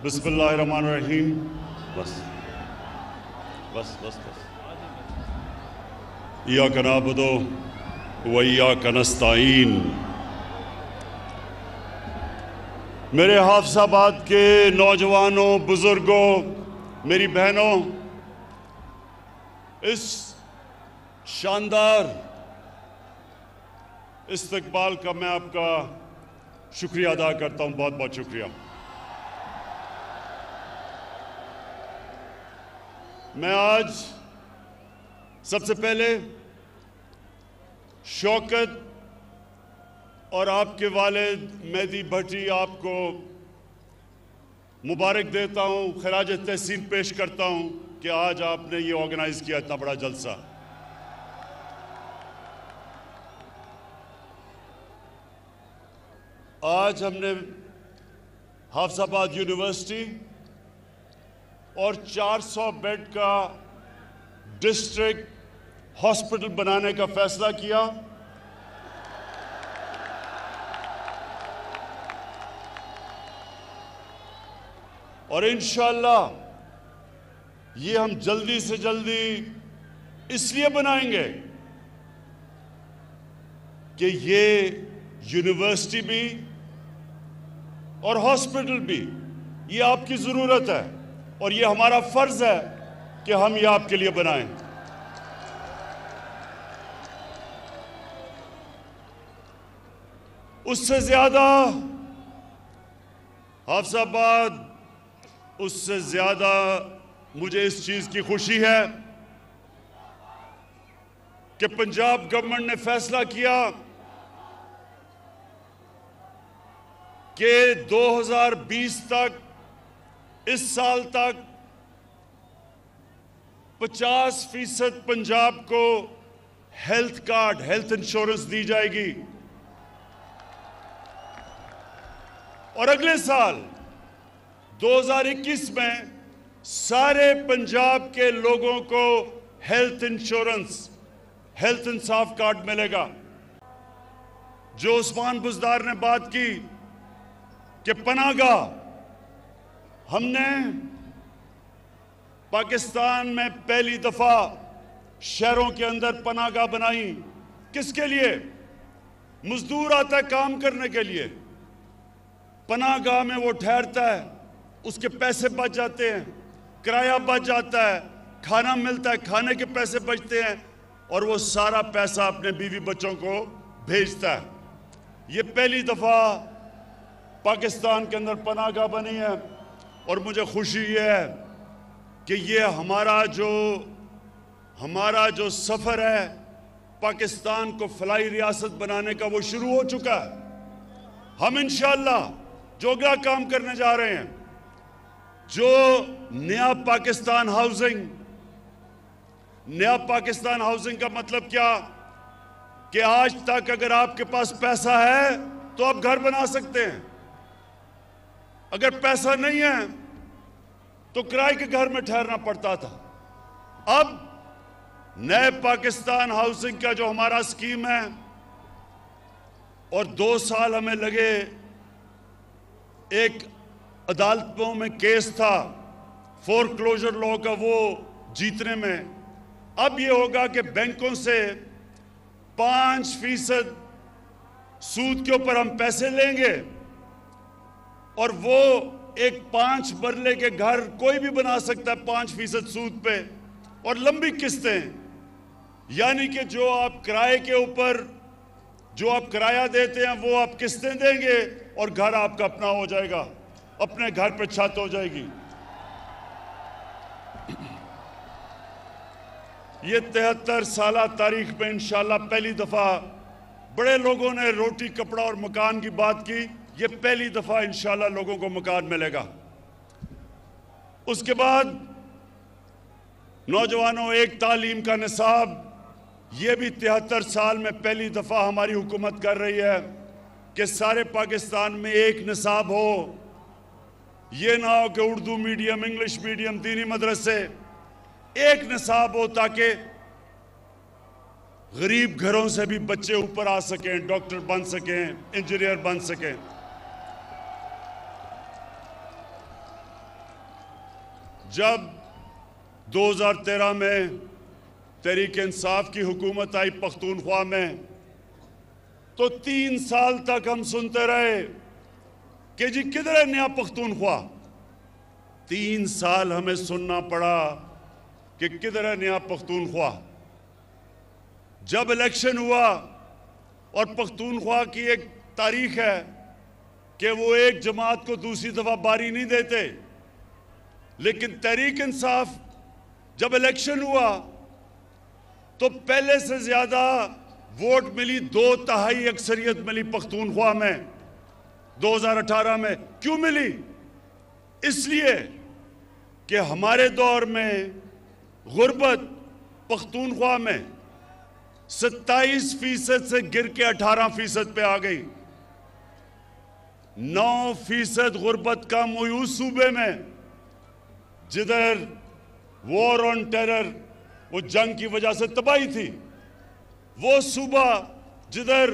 बिस्मिल्लाहिर्रहमानिर्रहीम। बस बस बस बस। इय्याका नअबुदु व इय्याका नस्तईन। मेरे हाफिजाबाद के नौजवानों, बुजुर्गों, मेरी बहनों, इस शानदार इस्तकबाल का मैं आपका शुक्रिया अदा करता हूं। बहुत बहुत शुक्रिया। मैं आज सबसे पहले शौकत और आपके वालिद मेहदी भट्टी आपको मुबारक देता हूं, खराज तहसीन पेश करता हूं कि आज आपने ये ऑर्गेनाइज किया इतना बड़ा जलसा। आज हमने हाफिजाबाद यूनिवर्सिटी और 400 बेड का डिस्ट्रिक्ट हॉस्पिटल बनाने का फैसला किया। और इंशाअल्लाह ये हम जल्दी से जल्दी इसलिए बनाएंगे कि ये यूनिवर्सिटी भी और हॉस्पिटल भी ये आपकी ज़रूरत है और ये हमारा फ़र्ज़ है कि हम ये आपके लिए बनाएं। उससे ज़्यादा हाफिजाबाद, उससे ज़्यादा मुझे इस चीज़ की खुशी है कि पंजाब गवर्नमेंट ने फैसला किया कि 2020 तक, इस साल तक 50% पंजाब को हेल्थ कार्ड, हेल्थ इंश्योरेंस दी जाएगी और अगले साल 2021 में सारे पंजाब के लोगों को हेल्थ इंश्योरेंस, हेल्थ इंसाफ कार्ड मिलेगा। जो उस्मान बुज़दार ने बात की कि पनाहगाह, हमने पाकिस्तान में पहली दफा शहरों के अंदर पनाहगाह बनाई। किसके लिए? मजदूर आता है काम करने के लिए, पनाहगाह में वो ठहरता है, उसके पैसे बच जाते हैं, किराया बच जाता है, खाना मिलता है, खाने के पैसे बचते हैं और वो सारा पैसा अपने बीवी बच्चों को भेजता है। ये पहली दफा पाकिस्तान के अंदर पनाहगाह बनी है और मुझे खुशी ये है कि ये हमारा जो सफ़र है पाकिस्तान को फलाई रियासत बनाने का, वो शुरू हो चुका है। हम इंशाअल्लाह जो अगला काम करने जा रहे हैं, जो नया पाकिस्तान हाउसिंग का मतलब क्या कि आज तक अगर आपके पास पैसा है तो आप घर बना सकते हैं, अगर पैसा नहीं है तो किराए के घर में ठहरना पड़ता था। अब नए पाकिस्तान हाउसिंग का जो हमारा स्कीम है, और 2 साल हमें लगे, एक अदालतों में केस था फोरक्लोजर लॉ का, वो जीतने में। अब ये होगा कि बैंकों से 5% सूद के ऊपर हम पैसे लेंगे और वो एक 5 मरले के घर कोई भी बना सकता है 5% सूद पे, और लंबी किस्तें, यानी कि जो आप किराए के ऊपर, जो आप किराया देते हैं वो आप किस्तें देंगे और घर आपका अपना हो जाएगा, अपने घर पे छत हो जाएगी। ये 73 साल तारीख में इंशाल्लाह पहली दफा, बड़े लोगों ने रोटी कपड़ा और मकान की बात की, ये पहली दफा इंशाल्लाह लोगों को मकान मिलेगा। उसके बाद नौजवानों, एक तालीम का निसाब, ये भी 73 साल में पहली दफा हमारी हुकूमत कर रही है कि सारे पाकिस्तान में एक निसाब हो। ये ना हो कि उर्दू मीडियम, इंग्लिश मीडियम, दीनी मदरसे, एक निसाब हो ताकि गरीब घरों से भी बच्चे ऊपर आ सकें, डॉक्टर बन सकें, इंजीनियर बन सकें। जब 2013 में तहरीक इंसाफ की हुकूमत आई पख्तूनख्वा में, तो 3 साल तक हम सुनते रहे कि जी किधर है नया पख्तूनख्वा। 3 साल हमें सुनना पड़ा कि किधर है नया पख्तूनख्वा। जब इलेक्शन हुआ, और पख्तूनख्वा की एक तारीख है कि वो एक जमात को दूसरी दफा बारी नहीं देते, लेकिन तहरीक इंसाफ जब इलेक्शन हुआ तो पहले से ज्यादा वोट मिली, 2/3 अक्सरियत मिली पख्तूनख्वा में 2018 में। क्यों मिली? इसलिए कि हमारे दौर में गुर्बत पख्तूनख्वा में 27% से गिर के 18% पे आ गई। 9% गुर्बत कम हुई उस सूबे में जिधर वॉर ऑन टेरर, वो जंग की वजह से तबाही थी। वो सूबा जिधर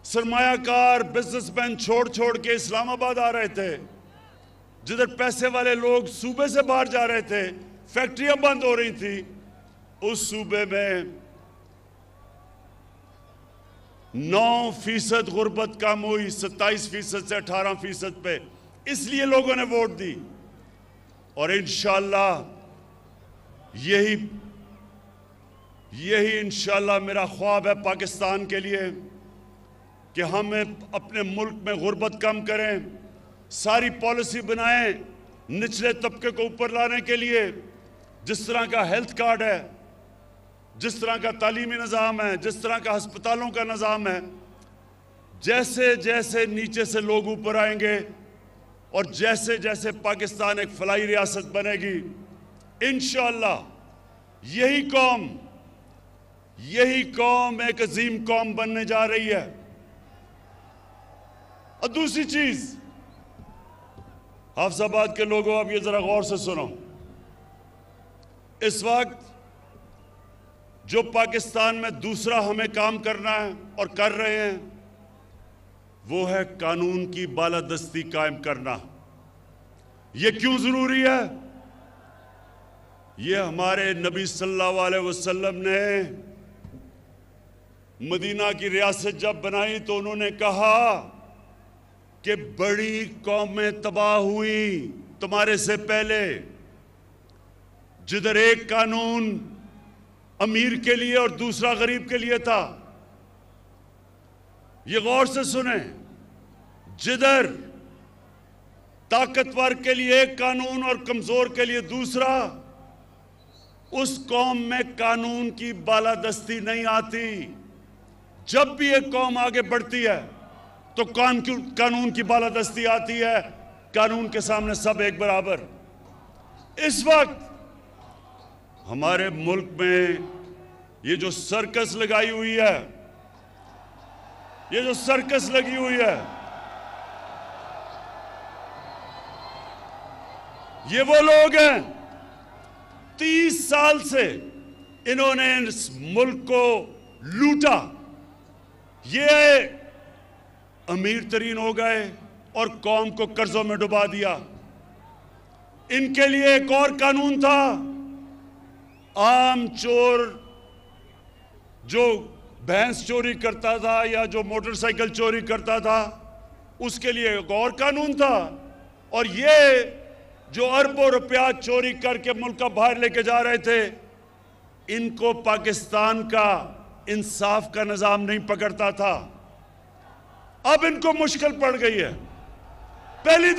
सरमायाकार बिजनेसमैन छोड़ छोड़ के इस्लामाबाद आ रहे थे, जिधर पैसे वाले लोग सूबे से बाहर जा रहे थे, फैक्ट्रियां बंद हो रही थी, उस सूबे में 9% गुर्बत कम हुई 27% से 18% पे। इसलिए लोगों ने वोट दी। और इंशाअल्लाह यही इंशाअल्लाह मेरा ख्वाब है पाकिस्तान के लिए कि हम अपने मुल्क में गुर्बत कम करें, सारी पॉलिसी बनाएं निचले तबके को ऊपर लाने के लिए। जिस तरह का हेल्थ कार्ड है, जिस तरह का तालीमी निज़ाम है, जिस तरह का हस्पतालों का निज़ाम है, जैसे जैसे नीचे से लोग ऊपर आएंगे और जैसे जैसे पाकिस्तान एक फलाई रियासत बनेगी, इंशाअल्लाह यही कौम एक अजीम कौम बनने जा रही है। और दूसरी चीज, हाफिजाबाद के लोगों, अब ये जरा गौर से सुनो। इस वक्त जो पाकिस्तान में दूसरा हमें काम करना है और कर रहे हैं, वो है कानून की बालादस्ती कायम करना। ये क्यों जरूरी है? ये हमारे नबी सल्लल्लाहु अलैहि वसल्लम ने मदीना की रियासत जब बनाई तो उन्होंने कहा कि बड़ी कौमें तबाह हुई तुम्हारे से पहले, जिधर एक कानून अमीर के लिए और दूसरा गरीब के लिए था। ये गौर से सुने, जिधर ताकतवर के लिए एक कानून और कमजोर के लिए दूसरा, उस कौम में कानून की बालादस्ती नहीं आती। जब भी एक कौम आगे बढ़ती है तो कानून की बालादस्ती आती है। कानून के सामने सब एक बराबर। इस वक्त हमारे मुल्क में ये जो सर्कस लगाई हुई है, ये जो सर्कस लगी हुई है, ये वो लोग हैं 30 साल से इन्होंने इस मुल्क को लूटा। ये अमीर तरीन हो गए और कौम को कर्जों में डुबा दिया। इनके लिए एक और कानून था, आम चोर जो भैंस चोरी करता था या जो मोटरसाइकिल चोरी करता था, उसके लिए एक और कानून था। और ये जो अरबों रुपया चोरी करके मुल्क का बाहर लेके जा रहे थे, इनको पाकिस्तान का इंसाफ का निजाम नहीं पकड़ता था। अब इनको मुश्किल पड़ गई है। पहली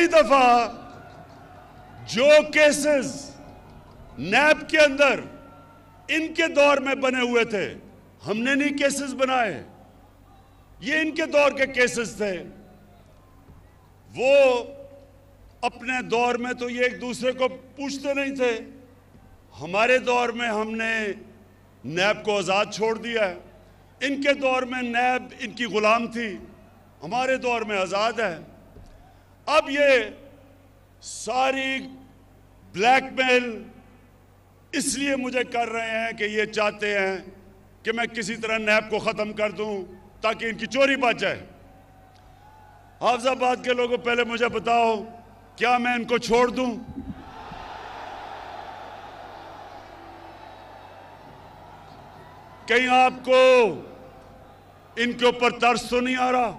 दफा जो केसेस नैब के अंदर इनके दौर में बने हुए थे, हमने नहीं केसेस बनाए, ये इनके दौर के केसेस थे। वो अपने दौर में तो ये एक दूसरे को पूछते नहीं थे। हमारे दौर में हमने नैब को आज़ाद छोड़ दिया है। इनके दौर में नैब इनकी गुलाम थी, हमारे दौर में आज़ाद है। अब ये सारी ब्लैकमेल इसलिए मुझे कर रहे हैं कि ये चाहते हैं कि मैं किसी तरह नैब को ख़त्म कर दूं ताकि इनकी चोरी बच जाए। हाफिजाबाद के लोगों, पहले मुझे बताओ, क्या मैं इनको छोड़ दूं? कहीं आपको इनके ऊपर तरस तो नहीं आ रहा?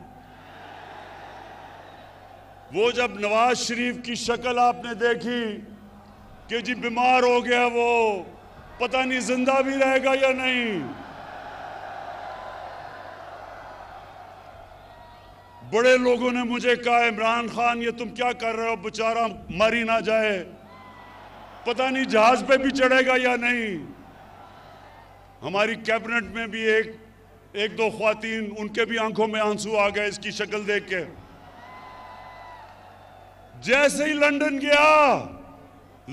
वो जब नवाज शरीफ की शक्ल आपने देखी कि जी बीमार हो गया, वो पता नहीं जिंदा भी रहेगा या नहीं। बड़े लोगों ने मुझे कहा, इमरान खान ये तुम क्या कर रहे हो, बेचारा मर ही ना जाए, पता नहीं जहाज पे भी चढ़ेगा या नहीं। हमारी कैबिनेट में भी एक दो ख्वातीन, उनके भी आंखों में आंसू आ गए इसकी शक्ल देख के। जैसे ही लंदन गया,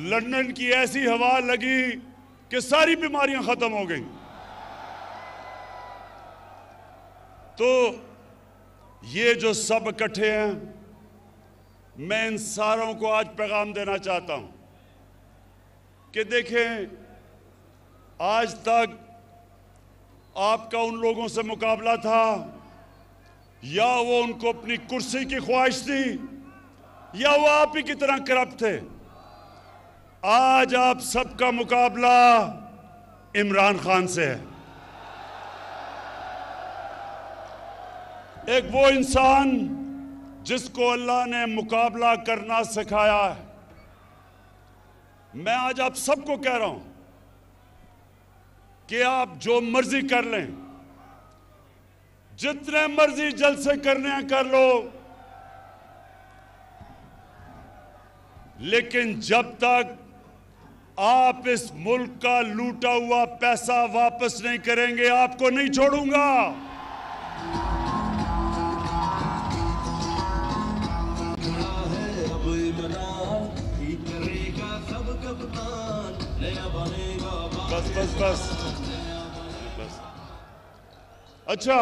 लंदन की ऐसी हवा लगी कि सारी बीमारियां खत्म हो गई। तो ये जो सब इकट्ठे हैं, मैं इन सारों को आज पैगाम देना चाहता हूं कि देखें, आज तक आपका उन लोगों से मुकाबला था, या वो उनको अपनी कुर्सी की ख्वाहिश थी, या वो आप ही की तरह करप्ट थे। आज आप सबका मुकाबला इमरान खान से है। एक वो इंसान जिसको अल्लाह ने मुकाबला करना सिखाया है। मैं आज आप सबको कह रहा हूं कि आप जो मर्जी कर लें, जितने मर्जी जलसे करने हैं कर लो, लेकिन जब तक आप इस मुल्क का लूटा हुआ पैसा वापस नहीं करेंगे, आपको नहीं छोड़ूंगा। बस बस बस बस। अच्छा,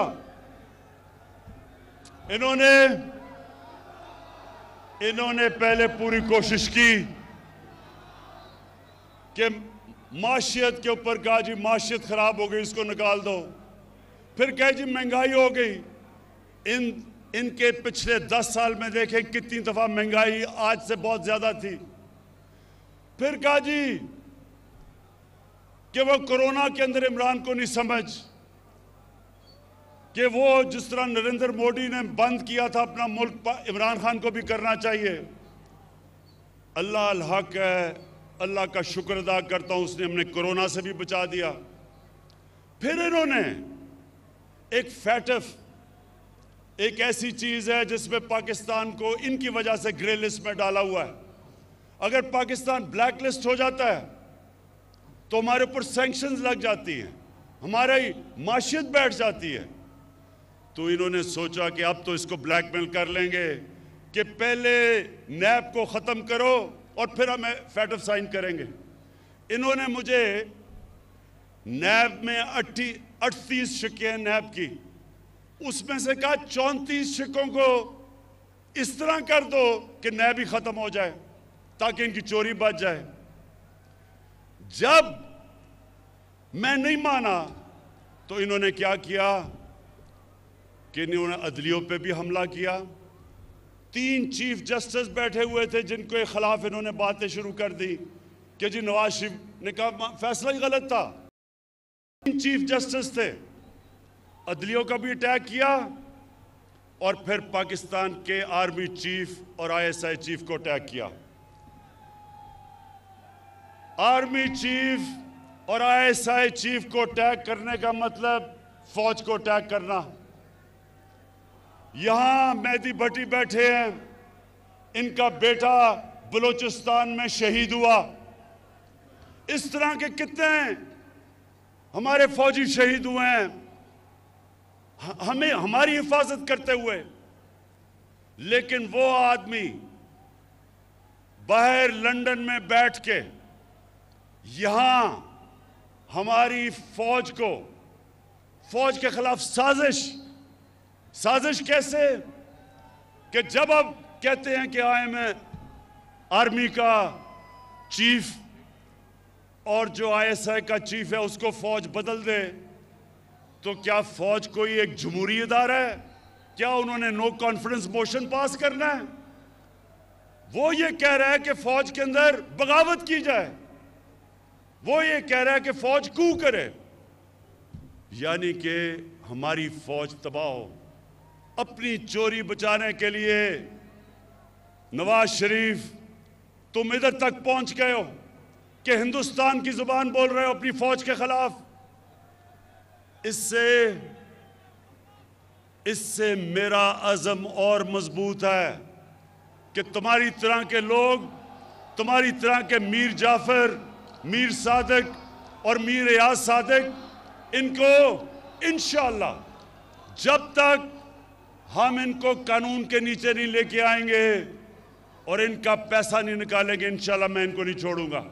इन्होंने पहले पूरी कोशिश की कि माशियत के ऊपर कहा जी माशियत खराब हो गई, इसको निकाल दो। फिर कहे जी महंगाई हो गई। इनके पिछले 10 साल में देखें कितनी दफा महंगाई आज से बहुत ज्यादा थी। फिर कहा जी कि वो कोरोना के अंदर इमरान को नहीं समझ कि वो जिस तरह नरेंद्र मोदी ने बंद किया था अपना मुल्क, इमरान खान को भी करना चाहिए। अल्लाह अल हक है, अल्लाह का शुक्र अदा करता हूं, उसने हमने कोरोना से भी बचा दिया। फिर इन्होंने एक फैटफ, एक ऐसी चीज है जिसमें पाकिस्तान को इनकी वजह से ग्रे लिस्ट में डाला हुआ है। अगर पाकिस्तान ब्लैक लिस्ट हो जाता है तो हमारे ऊपर सैंक्शंस लग जाती हैं, हमारी माशियत बैठ जाती है। तो इन्होंने सोचा कि अब तो इसको ब्लैकमेल कर लेंगे कि पहले नैब को ख़त्म करो और फिर हमें फैटफ साइन करेंगे। इन्होंने मुझे नैब में 38 शिक्के हैं नैब की, उसमें से कहा 34 शिक्कों को इस तरह कर दो कि नैब ही ख़त्म हो जाए ताकि इनकी चोरी बच जाए। जब मैं नहीं माना तो इन्होंने क्या किया कि इन्होंने अदलियों पे भी हमला किया। 3 चीफ जस्टिस बैठे हुए थे जिनके खिलाफ इन्होंने बातें शुरू कर दी कि जी नवाज शरीफ ने कहा फैसला ही गलत था। 3 चीफ जस्टिस थे, अदलियों का भी अटैक किया और फिर पाकिस्तान के आर्मी चीफ और ISI चीफ को अटैक किया। आर्मी चीफ और ISI चीफ को अटैक करने का मतलब फौज को अटैक करना। यहां मेहदी भट्टी बैठे हैं, इनका बेटा बलूचिस्तान में शहीद हुआ। इस तरह के कितने हमारे फौजी शहीद हुए हैं हमें हमारी हिफाजत करते हुए। लेकिन वो आदमी बाहर लंदन में बैठ के यहां हमारी फौज के खिलाफ साजिश कैसे कि जब अब कहते हैं कि मैं आर्मी का चीफ और जो ISI का चीफ है उसको फौज बदल दे, तो क्या फौज कोई एक जमहूरी इदारा है? क्या उन्होंने नो कॉन्फिडेंस मोशन पास करना है? वो ये कह रहा है कि फौज के अंदर बगावत की जाए, वो ये कह रहा है कि फौज कू करे, यानी कि हमारी फौज तबाह हो। अपनी चोरी बचाने के लिए नवाज शरीफ तुम इधर तक पहुंच गए हो कि हिंदुस्तान की जुबान बोल रहे हो अपनी फौज के खिलाफ। इससे मेरा अज़म और मजबूत है कि तुम्हारी तरह के लोग, तुम्हारी तरह के मीर जाफर, मीर सादिक और मीर रियाज सादिक, इनको इंशाअल्लाह जब तक हम इनको कानून के नीचे नहीं लेके आएंगे और इनका पैसा नहीं निकालेंगे, इंशाअल्लाह मैं इनको नहीं छोड़ूंगा।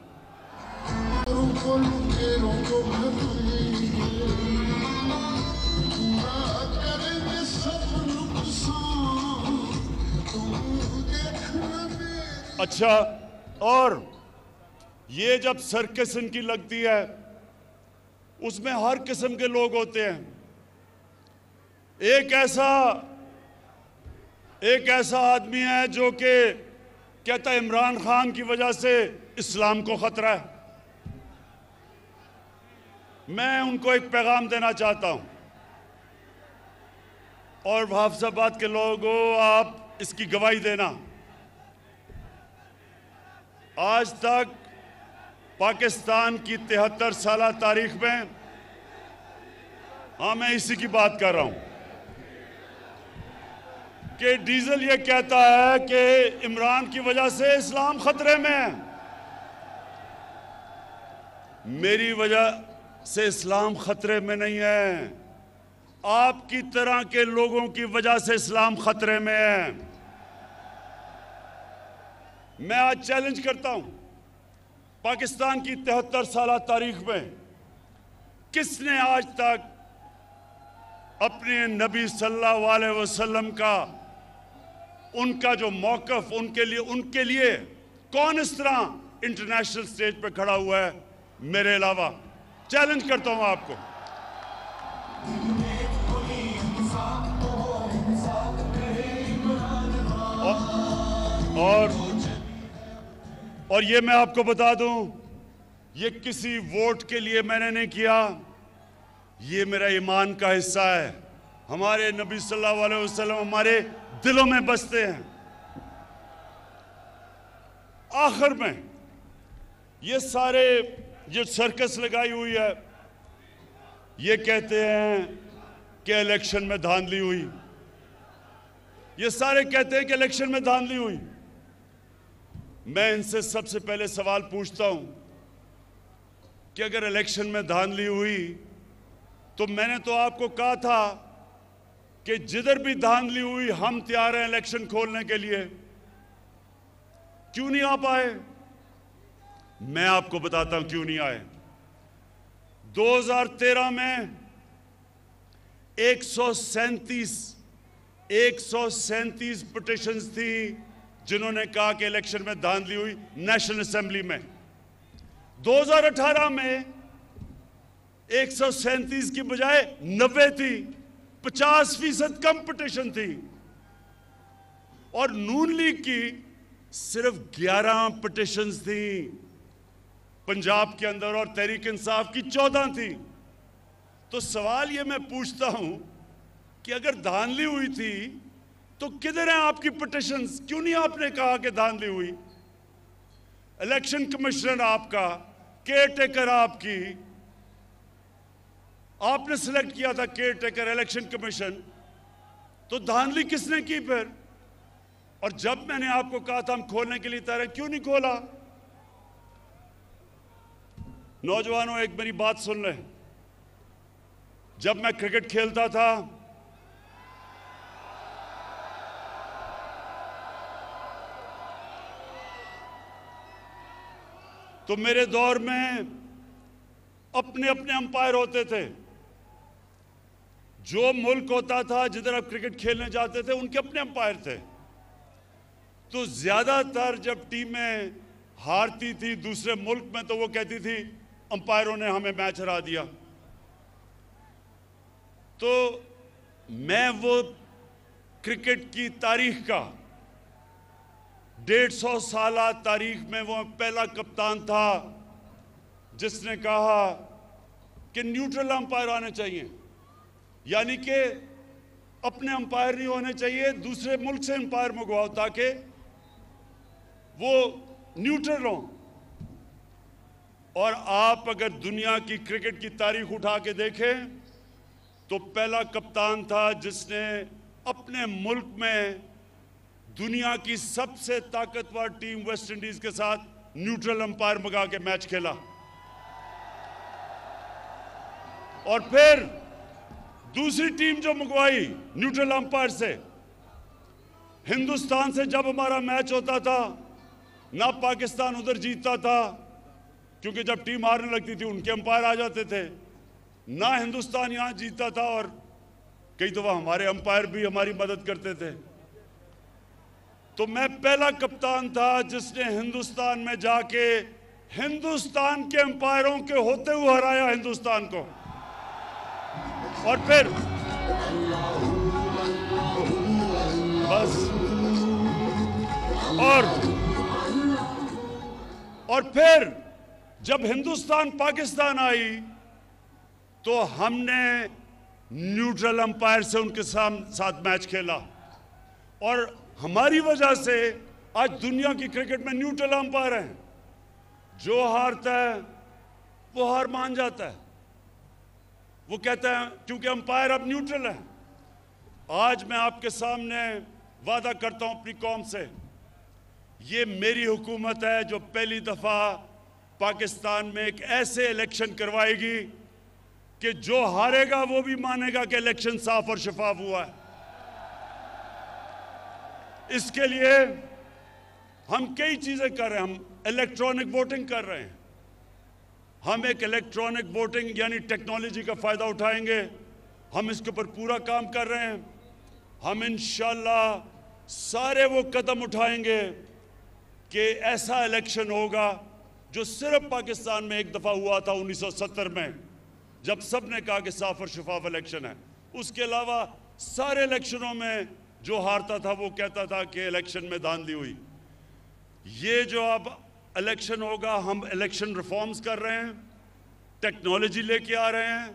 अच्छा, और ये जब सर्कस इनकी लगती है उसमें हर किस्म के लोग होते हैं। एक ऐसा आदमी है जो कि कहता है इमरान खान की वजह से इस्लाम को खतरा है। मैं उनको एक पैगाम देना चाहता हूं, और हाफिजाबाद के लोगों, आप इसकी गवाही देना। आज तक पाकिस्तान की 73 साल तारीख में, हाँ मैं इसी की बात कर रहा हूं, कि डीजल ये कहता है कि इमरान की वजह से इस्लाम खतरे में है। मेरी वजह से इस्लाम खतरे में नहीं है, आपकी तरह के लोगों की वजह से इस्लाम खतरे में है। मैं आज चैलेंज करता हूं, पाकिस्तान की 73 साल तारीख में किसने आज तक अपने नबी सल्लल्लाहु अलैहि वसल्लम का, उनका जो मौक़िफ़, उनके लिए कौन इस तरह इंटरनेशनल स्टेज पे खड़ा हुआ है मेरे अलावा? चैलेंज करता हूं आपको। और ये मैं आपको बता दूं, ये किसी वोट के लिए मैंने नहीं किया, ये मेरा ईमान का हिस्सा है। हमारे नबी सल्लल्लाहु अलैहि वसल्लम हमारे दिलों में बसते हैं। आखिर में ये सारे जो सर्कस लगाई हुई है, ये कहते हैं कि इलेक्शन में धांधली हुई, ये सारे कहते हैं कि इलेक्शन में धांधली हुई। मैं इनसे सबसे पहले सवाल पूछता हूं कि अगर इलेक्शन में धांधली हुई तो मैंने तो आपको कहा था कि जिधर भी धांधली हुई हम तैयार हैं इलेक्शन खोलने के लिए। क्यों नहीं आ पाए? मैं आपको बताता हूं क्यों नहीं आए। 2013 में 137 पिटिशंस थी जिन्होंने कहा कि इलेक्शन में धांधली हुई नेशनल असेंबली में। 2018 में 137 की बजाय 90 थी, 50% कम पिटिशन थी। और नून लीग की सिर्फ 11 पिटिशंस थी पंजाब के अंदर, और तहरीक इंसाफ की 14 थी। तो सवाल ये मैं पूछता हूं कि अगर धांधली हुई थी तो किधर है आपकी पिटिशंस? क्यों नहीं आपने कहा कि धांधली हुई? इलेक्शन कमिश्नर आपका, केयर टेकर आपकी, आपने सिलेक्ट किया था केयर टेकर इलेक्शन कमीशन, तो धांधली किसने की फिर? और जब मैंने आपको कहा था हम खोलने के लिए तैयार हैं, क्यों नहीं खोला? नौजवानों, एक मेरी बात सुन लें। जब मैं क्रिकेट खेलता था तो मेरे दौर में अपने अपने अंपायर होते थे। जो मुल्क होता था जिधर आप क्रिकेट खेलने जाते थे उनके अपने अंपायर थे। तो ज्यादातर जब टीमें हारती थी दूसरे मुल्क में तो वो कहती थी अंपायरों ने हमें मैच हरा दिया। तो मैं वो क्रिकेट की तारीख का 150 साल तारीख में वो पहला कप्तान था जिसने कहा कि न्यूट्रल अंपायर आने चाहिए, यानी कि अपने अंपायर नहीं होने चाहिए, दूसरे मुल्क से अंपायर मंगवाओ ताकि वो न्यूट्रल हो। और आप अगर दुनिया की क्रिकेट की तारीख उठा के देखें तो पहला कप्तान था जिसने अपने मुल्क में दुनिया की सबसे ताकतवर टीम वेस्ट इंडीज के साथ न्यूट्रल अंपायर मंगा के मैच खेला। और फिर दूसरी टीम जो मंगवाई न्यूट्रल अंपायर से, हिंदुस्तान से जब हमारा मैच होता था ना पाकिस्तान उधर जीतता था, क्योंकि जब टीम हारने लगती थी उनके अंपायर आ जाते थे, ना हिंदुस्तान यहां जीतता था और कई दफा हमारे अंपायर भी हमारी मदद करते थे। तो मैं पहला कप्तान था जिसने हिंदुस्तान में जाके हिंदुस्तान के अंपायरों के होते हुए हराया हिंदुस्तान को। और फिर बस और फिर जब हिंदुस्तान पाकिस्तान आई तो हमने न्यूट्रल अंपायर से उनके साथ मैच खेला और हमारी वजह से आज दुनिया की क्रिकेट में न्यूट्रल अंपायर हैं। जो हारता है वो हार मान जाता है, वो कहता है क्योंकि अंपायर अब न्यूट्रल है। आज मैं आपके सामने वादा करता हूं अपनी कौम से, ये मेरी हुकूमत है जो पहली दफा पाकिस्तान में एक ऐसे इलेक्शन करवाएगी कि जो हारेगा वो भी मानेगा कि इलेक्शन साफ और शफाफ हुआ है। इसके लिए हम कई चीजें कर रहे हैं। हम इलेक्ट्रॉनिक वोटिंग कर रहे हैं, हम एक इलेक्ट्रॉनिक वोटिंग यानी टेक्नोलॉजी का फायदा उठाएंगे। हम इसके ऊपर पूरा काम कर रहे हैं। हम इंशाल्लाह सारे वो कदम उठाएंगे कि ऐसा इलेक्शन होगा जो सिर्फ पाकिस्तान में एक दफा हुआ था 1970 में, जब सब ने कहा कि साफ और शफाफ इलेक्शन है। उसके अलावा सारे इलेक्शनों में जो हारता था वो कहता था कि इलेक्शन में धांधली हुई। ये जो अब इलेक्शन होगा, हम इलेक्शन रिफॉर्म्स कर रहे हैं, टेक्नोलॉजी लेके आ रहे हैं।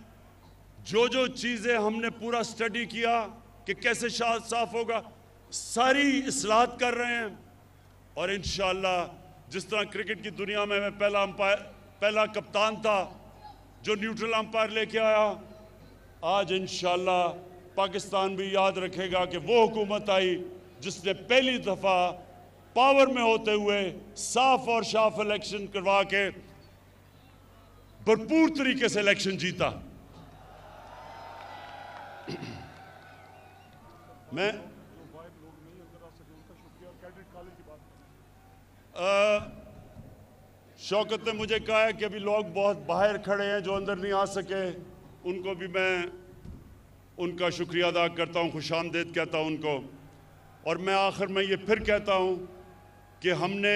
जो जो चीज़ें हमने पूरा स्टडी किया कि कैसे साफ होगा, सारी इस्लाहत कर रहे हैं। और इंशाअल्लाह जिस तरह क्रिकेट की दुनिया में मैं पहला कप्तान था जो न्यूट्रल अंपायर लेके आया, आज इंशाअल्लाह पाकिस्तान भी याद रखेगा कि वो हुकूमत आई जिसने पहली दफ़ा पावर में होते हुए साफ और साफ इलेक्शन करवा के भरपूर तरीके से इलेक्शन जीता। मैं शौकत ने मुझे कहा है कि अभी लोग बहुत बाहर खड़े हैं जो अंदर नहीं आ सके, उनको भी मैं उनका शुक्रिया अदा करता हूँ, खुशामदीद कहता हूँ उनको। और मैं आखिर में ये फिर कहता हूँ कि हमने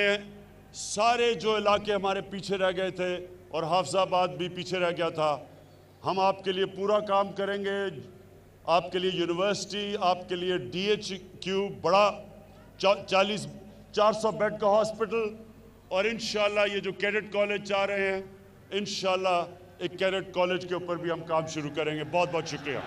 सारे जो इलाके हमारे पीछे रह गए थे और हाफिजाबाद भी पीछे रह गया था, हम आपके लिए पूरा काम करेंगे। आपके लिए यूनिवर्सिटी, आपके लिए DHQ बड़ा 400 बेड का हॉस्पिटल, और इंशाल्लाह ये जो कैडेट कॉलेज चाह रहे हैं, इंशाल्लाह एक कैडेट कॉलेज के ऊपर भी हम काम शुरू करेंगे। बहुत बहुत शुक्रिया।